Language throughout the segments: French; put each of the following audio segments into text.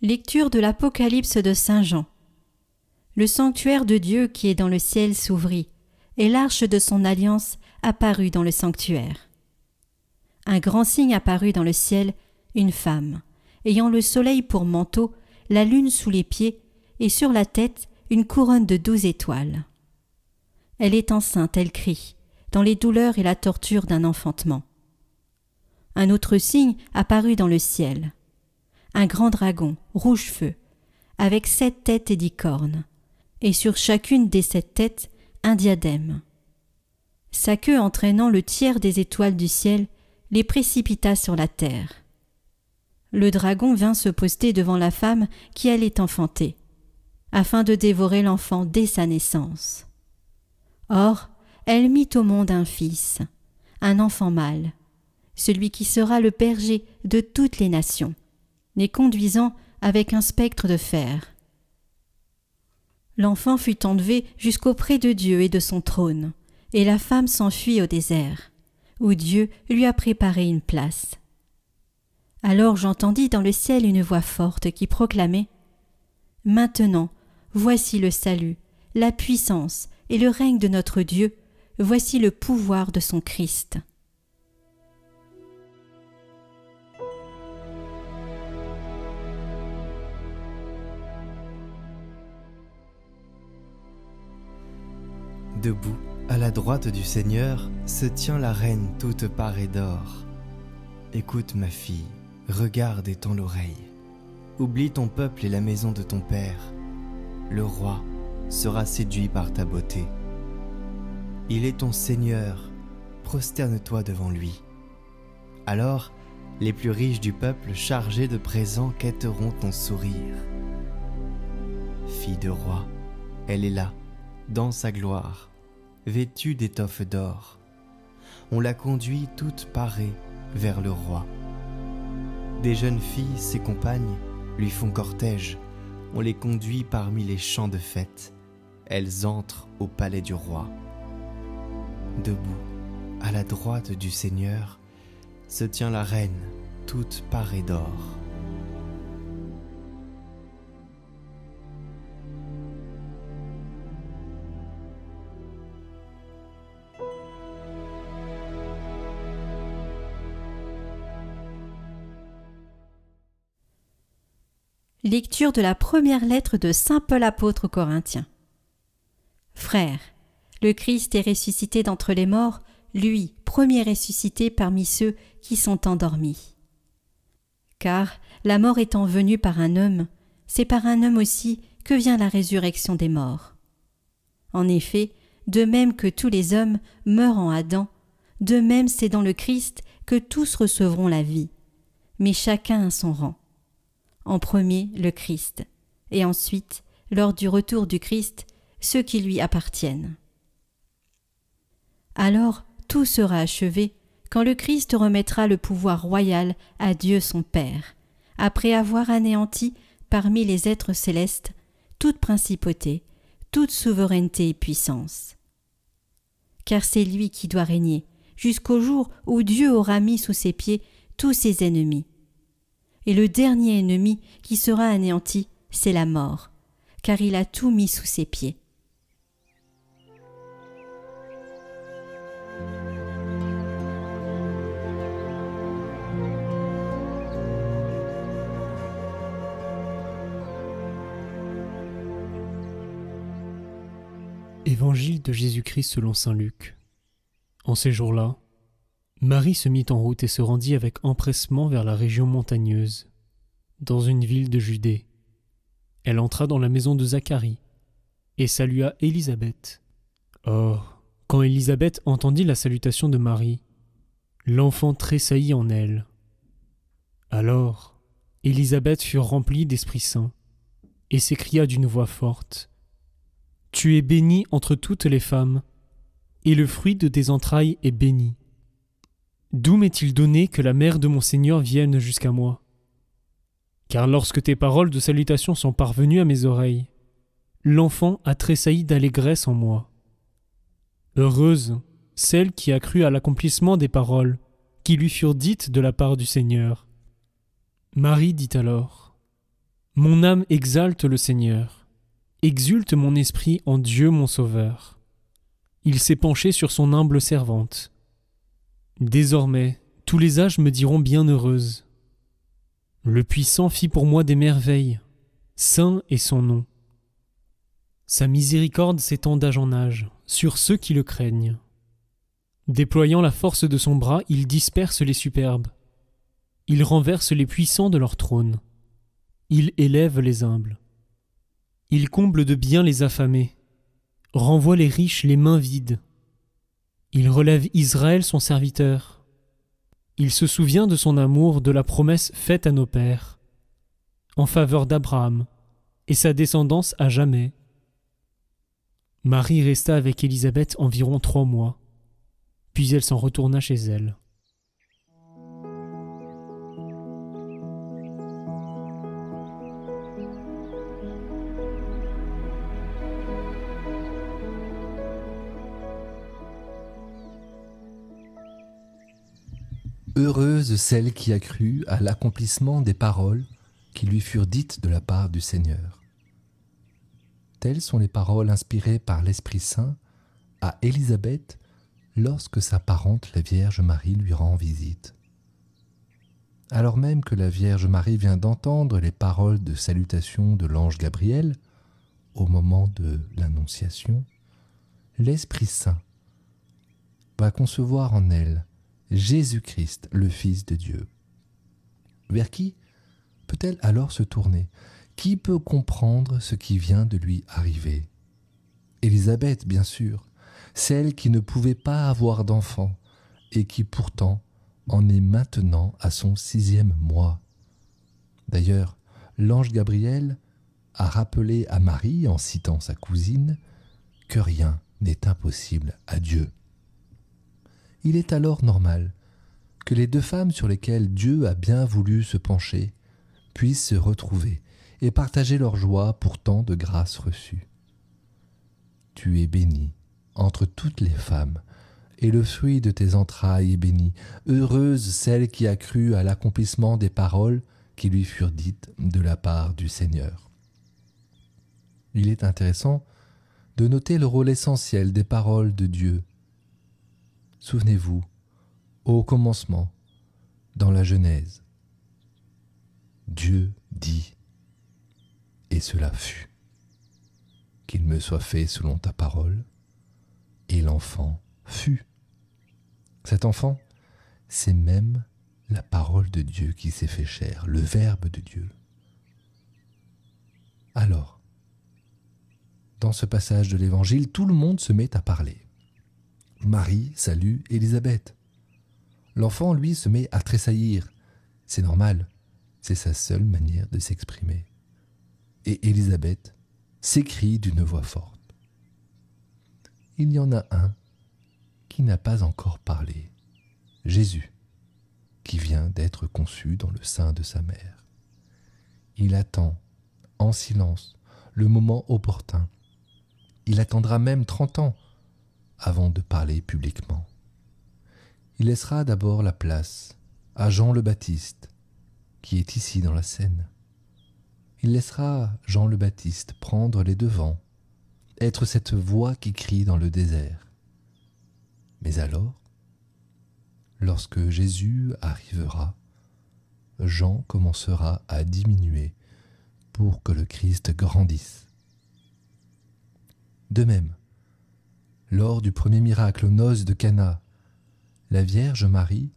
Lecture de l'Apocalypse de Saint Jean. Le sanctuaire de Dieu qui est dans le ciel s'ouvrit, et l'arche de son alliance apparut dans le sanctuaire. Un grand signe apparut dans le ciel, une femme, ayant le soleil pour manteau, la lune sous les pieds, et sur la tête une couronne de 12 étoiles. Elle est enceinte, elle crie, dans les douleurs et la torture d'un enfantement. Un autre signe apparut dans le ciel. Un grand dragon, rouge feu, avec 7 têtes et 10 cornes, et sur chacune des 7 têtes, un diadème. Sa queue entraînant le tiers des étoiles du ciel, les précipita sur la terre. Le dragon vint se poster devant la femme qui allait enfanter, afin de dévorer l'enfant dès sa naissance. Or, elle mit au monde un fils, un enfant mâle, celui qui sera le berger de toutes les nations, les conduisant avec un spectre de fer. L'enfant fut enlevé jusqu'auprès de Dieu et de son trône, et la femme s'enfuit au désert, où Dieu lui a préparé une place. Alors j'entendis dans le ciel une voix forte qui proclamait « Maintenant, voici le salut, la puissance et le règne de notre Dieu, voici le pouvoir de son Christ. » Debout, à la droite du Seigneur, se tient la reine toute parée d'or. Écoute ma fille, regarde et tends l'oreille. Oublie ton peuple et la maison de ton père. Le roi sera séduit par ta beauté. Il est ton Seigneur, prosterne-toi devant lui. Alors, les plus riches du peuple chargés de présents quêteront ton sourire. Fille de roi, elle est là, dans sa gloire, vêtue d'étoffes d'or. On la conduit toute parée vers le roi. Des jeunes filles, ses compagnes, lui font cortège. On les conduit parmi les champs de fête. Elles entrent au palais du roi. Debout, à la droite du Seigneur, se tient la reine, toute parée d'or. Lecture de la première lettre de saint Paul apôtre aux Corinthiens. Frères, le Christ est ressuscité d'entre les morts, lui, premier ressuscité parmi ceux qui sont endormis. Car, la mort étant venue par un homme, c'est par un homme aussi que vient la résurrection des morts. En effet, de même que tous les hommes meurent en Adam, de même c'est dans le Christ que tous recevront la vie, mais chacun à son rang. En premier, le Christ, et ensuite, lors du retour du Christ, ceux qui lui appartiennent. Alors, tout sera achevé quand le Christ remettra le pouvoir royal à Dieu son Père, après avoir anéanti parmi les êtres célestes toute principauté, toute souveraineté et puissance. Car c'est lui qui doit régner, jusqu'au jour où Dieu aura mis sous ses pieds tous ses ennemis. Et le dernier ennemi qui sera anéanti, c'est la mort, car il a tout mis sous ses pieds. Évangile de Jésus-Christ selon saint Luc. En ces jours-là, Marie se mit en route et se rendit avec empressement vers la région montagneuse, dans une ville de Judée. Elle entra dans la maison de Zacharie et salua Élisabeth. Or, quand Élisabeth entendit la salutation de Marie, l'enfant tressaillit en elle. Alors, Élisabeth fut remplie d'Esprit Saint et s'écria d'une voix forte : « Tu es bénie entre toutes les femmes, et le fruit de tes entrailles est béni. D'où m'est-il donné que la mère de mon Seigneur vienne jusqu'à moi ? Car lorsque tes paroles de salutation sont parvenues à mes oreilles, l'enfant a tressailli d'allégresse en moi. Heureuse celle qui a cru à l'accomplissement des paroles qui lui furent dites de la part du Seigneur. » Marie dit alors : « Mon âme exalte le Seigneur. Exulte mon esprit en Dieu mon Sauveur. Il s'est penché sur son humble servante. Désormais, tous les âges me diront bienheureuse. Le Puissant fit pour moi des merveilles. Saint est son nom. Sa miséricorde s'étend d'âge en âge, sur ceux qui le craignent. Déployant la force de son bras, il disperse les superbes. Il renverse les puissants de leur trône. Il élève les humbles. Il comble de bien les affamés, renvoie les riches les mains vides. Il relève Israël son serviteur. Il se souvient de son amour, de la promesse faite à nos pères, en faveur d'Abraham et sa descendance à jamais. Marie resta avec Élisabeth environ 3 mois, puis elle s'en retourna chez elle. Heureuse celle qui a cru à l'accomplissement des paroles qui lui furent dites de la part du Seigneur. Telles sont les paroles inspirées par l'Esprit Saint à Élisabeth lorsque sa parente, la Vierge Marie, lui rend visite. Alors même que la Vierge Marie vient d'entendre les paroles de salutation de l'ange Gabriel au moment de l'Annonciation, l'Esprit Saint va concevoir en elle Jésus-Christ, le Fils de Dieu. Vers qui peut-elle alors se tourner? Qui peut comprendre ce qui vient de lui arriver? Élisabeth, bien sûr, celle qui ne pouvait pas avoir d'enfant et qui pourtant en est maintenant à son 6e mois. D'ailleurs, l'ange Gabriel a rappelé à Marie, en citant sa cousine, que rien n'est impossible à Dieu. Il est alors normal que les 2 femmes sur lesquelles Dieu a bien voulu se pencher puissent se retrouver et partager leur joie pour tant de grâces reçues. Tu es bénie entre toutes les femmes, et le fruit de tes entrailles est béni. Heureuse celle qui a cru à l'accomplissement des paroles qui lui furent dites de la part du Seigneur. Il est intéressant de noter le rôle essentiel des paroles de Dieu. Souvenez-vous, au commencement, dans la Genèse, Dieu dit, et cela fut, qu'il me soit fait selon ta parole, et l'enfant fut. Cet enfant, c'est même la parole de Dieu qui s'est fait chair, le Verbe de Dieu. Alors, dans ce passage de l'Évangile, tout le monde se met à parler. Marie salue Élisabeth. L'enfant, lui, se met à tressaillir. C'est normal, c'est sa seule manière de s'exprimer. Et Élisabeth s'écrie d'une voix forte. Il y en a un qui n'a pas encore parlé, Jésus, qui vient d'être conçu dans le sein de sa mère. Il attend, en silence, le moment opportun. Il attendra même 30 ans avant de parler publiquement. Il laissera d'abord la place à Jean le Baptiste, qui est ici dans la scène. Il laissera Jean le Baptiste prendre les devants, être cette voix qui crie dans le désert. Mais alors, lorsque Jésus arrivera, Jean commencera à diminuer pour que le Christ grandisse. De même, lors du premier miracle aux noces de Cana, la Vierge Marie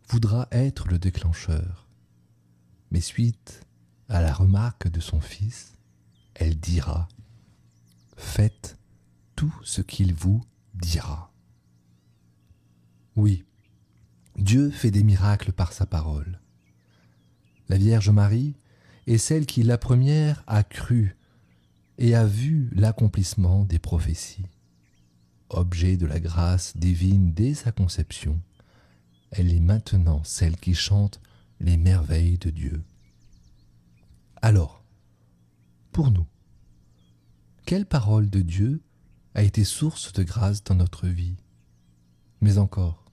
voudra être le déclencheur. Mais suite à la remarque de son fils, elle dira « Faites tout ce qu'il vous dira ». Oui, Dieu fait des miracles par sa parole. La Vierge Marie est celle qui, la première, a cru et a vu l'accomplissement des prophéties. Objet de la grâce divine dès sa conception, elle est maintenant celle qui chante les merveilles de Dieu. Alors, pour nous, quelle parole de Dieu a été source de grâce dans notre vie? Mais encore,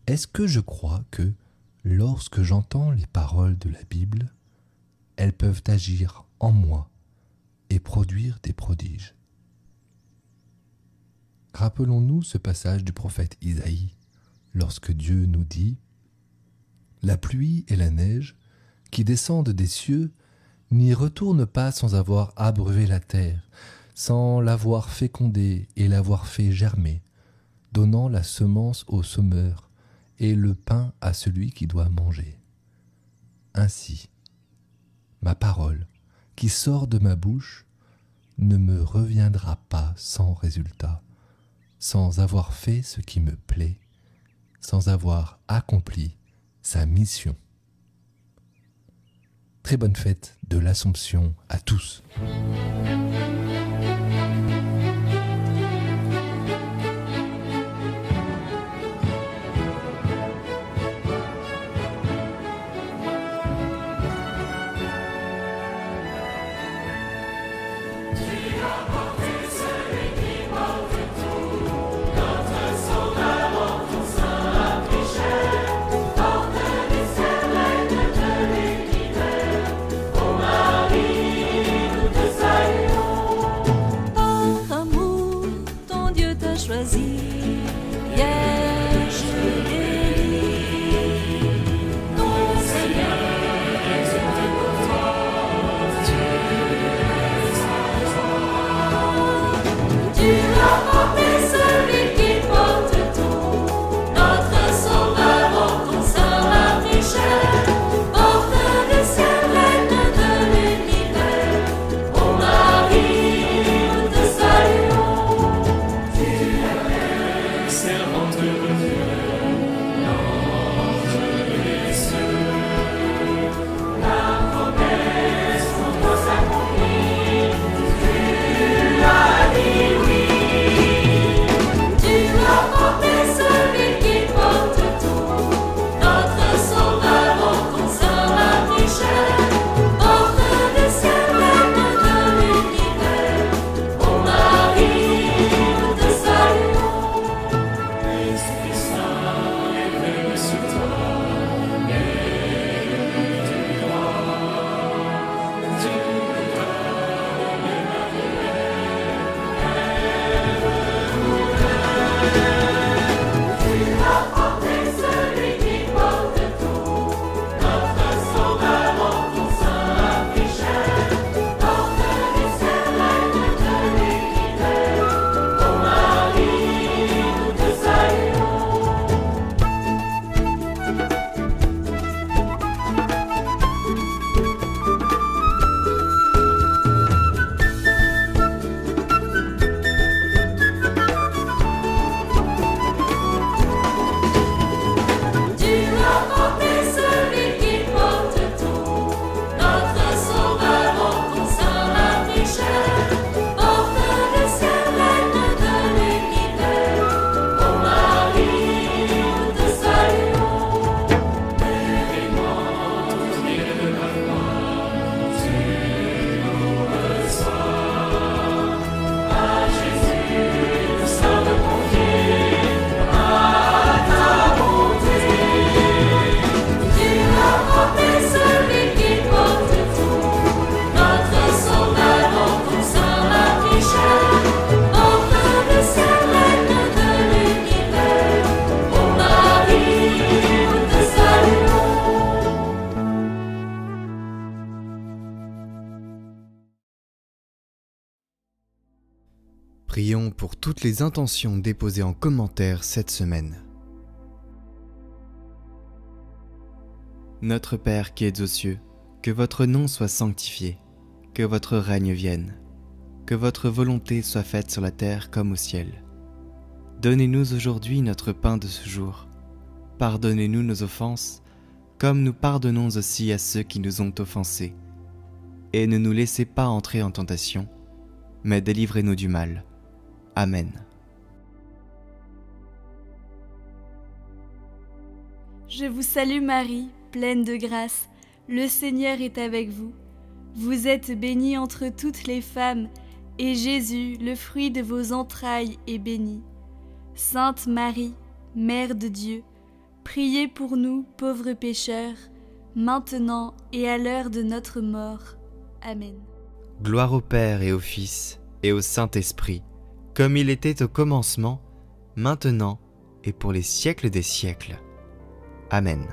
est-ce que je crois que, lorsque j'entends les paroles de la Bible, elles peuvent agir en moi et produire des prodiges. Rappelons-nous ce passage du prophète Isaïe, lorsque Dieu nous dit « La pluie et la neige qui descendent des cieux n'y retournent pas sans avoir abreuvé la terre, sans l'avoir fécondée et l'avoir fait germer, donnant la semence au semeur et le pain à celui qui doit manger. Ainsi, ma parole qui sort de ma bouche ne me reviendra pas sans résultat, sans avoir fait ce qui me plaît, sans avoir accompli sa mission. » Très bonne fête de l'Assomption à tous. Prions pour toutes les intentions déposées en commentaire cette semaine. Notre Père qui es aux cieux, que votre nom soit sanctifié, que votre règne vienne, que votre volonté soit faite sur la terre comme au ciel. Donnez-nous aujourd'hui notre pain de ce jour. Pardonnez-nous nos offenses, comme nous pardonnons aussi à ceux qui nous ont offensés. Et ne nous laissez pas entrer en tentation, mais délivrez-nous du mal. Amen. Je vous salue Marie, pleine de grâce, le Seigneur est avec vous. Vous êtes bénie entre toutes les femmes, et Jésus, le fruit de vos entrailles, est béni. Sainte Marie, Mère de Dieu, priez pour nous pauvres pécheurs, maintenant et à l'heure de notre mort. Amen. Gloire au Père et au Fils et au Saint-Esprit, comme il était au commencement, maintenant et pour les siècles des siècles. Amen.